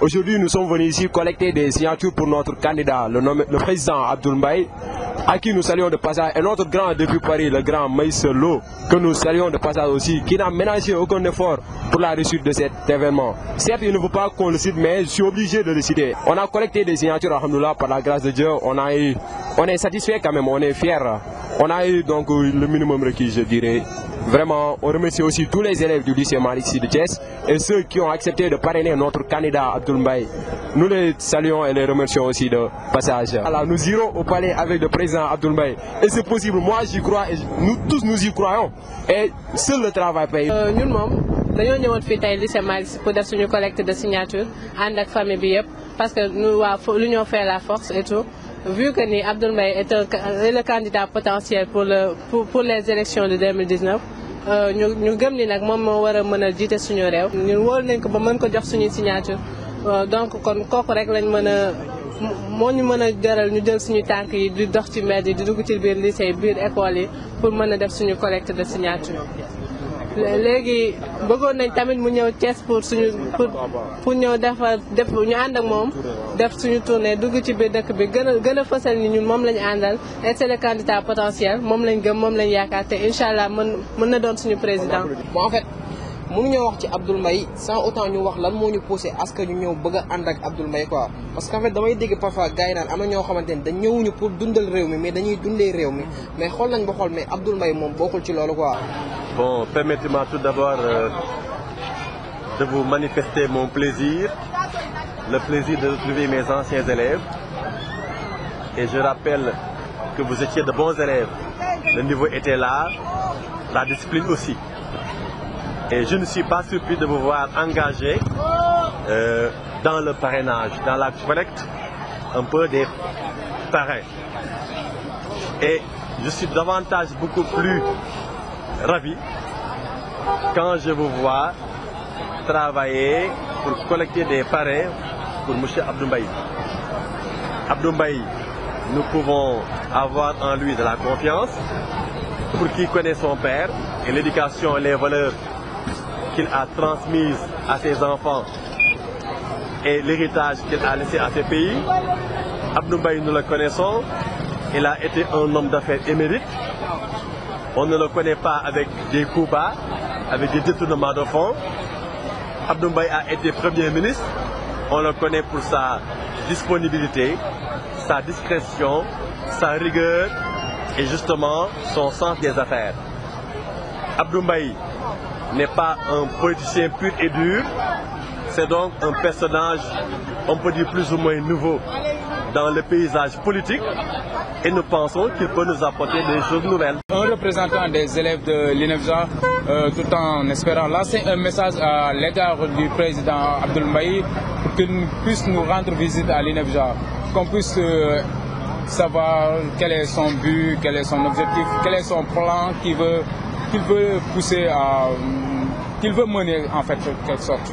Aujourd'hui, nous sommes venus ici collecter des signatures pour notre candidat, le président Abdoul Mbaye, à qui nous saluons de passage, et notre grand depuis Paris, le grand Maïs Lo, que nous saluons de passage aussi, qui n'a ménagé aucun effort pour la réussite de cet événement. Certes, il ne faut pas qu'on le cite, mais je suis obligé de le citer. On a collecté des signatures, alhamdoulilah, par la grâce de Dieu. On est satisfait quand même, on est fiers. On a eu donc le minimum requis, je dirais. Vraiment, on remercie aussi tous les élèves du lycée Malick Sy de Thiès et ceux qui ont accepté de parrainer notre candidat Abdoul Mbaye. Nous les saluons et les remercions aussi de passage. Alors, nous irons au palais avec le président Abdoul Mbaye. Et c'est possible, moi j'y crois et nous tous nous y croyons. Et seul le travail paye. Nous, dañoo ñëwoon fii tey lycée Malick Sy pour def suñu collecte de signature ànd ak famille bi yëpp parce que nous waa l'union fait la force et tout. Vu que ni Abdoul Mbaye est le candidat potentiel pour les élections de 2019 ñu gëm ni nag moom moo war a mën a jiite suñu réew. ñun wóolu nañ ko ba mën ko jox suñuy signature donc kon kooku rek lañ mën a moo ñu mën a jaral ñu jël suñu tànk yi di dox ci mbedd yi di dugg ci biir lycée biir école yi pour mën a def suñu collecte de signature. léegi bëggoon nañ tamit mu ñëw Thiès pour ñëw def ñu ànd ak moom def suñu tournée dugg ci biir dëkk bi gën a fësal ni ñun moom lañu àndal et c'est le candidat potentiel moom lañ gëm moom lañ yaakaar te incha allah mën na doon suñu président. bon en fait mënuñoo wax ci Abdoul Mbaye sans autant ñu wax lan moo ñu poussé à ce que ñu ñëw bëgg a ànd ak Abdoul Mbaye quoi parce que en fait damay dégg parfois gars yi naan am na ñoo xamante ne dañ ñëwuñu pour dundal réew mi mais dañuy dundee réew mi mais xool nañ ba xool mais Abdoul Mbaye moom bokkul ci loolu quoi. Bon, permettez-moi tout d'abord de vous manifester mon plaisir, le plaisir de retrouver mes anciens élèves. Et je rappelle que vous étiez de bons élèves. Le niveau était là, la discipline aussi. Et je ne suis pas surpris de vous voir engagés dans le parrainage, dans la collecte un peu des parrains. Et je suis davantage beaucoup plus ravi quand je vous vois travailler pour collecter des parrains pour M. Abdoul Mbaye. Abdoul Mbaye, nous pouvons avoir en lui de la confiance pour qui connaît son père et l'éducation et les valeurs qu'il a transmises à ses enfants et l'héritage qu'il a laissé à ses pays. Abdoul Mbaye, nous le connaissons, il a été un homme d'affaires émérite. On ne le connaît pas avec des coups bas, avec des détournements de fonds. Abdoul Mbaye a été Premier ministre. On le connaît pour sa disponibilité, sa discrétion, sa rigueur et justement son sens des affaires. Abdoul Mbaye n'est pas un politicien pur et dur. C'est donc un personnage, on peut dire plus ou moins nouveau dans le paysage politique. Et nous pensons qu'il peut nous apporter des choses nouvelles. Un représentant des élèves de l'INEFJA, tout en espérant lancer un message à l'égard du président Abdoul Mbaye pour qu'il puisse nous rendre visite à l'INEFJA, qu'on puisse savoir quel est son but, quel est son objectif, quel est son plan qu'il veut pousser, qu'il veut mener en fait, de quelque sorte.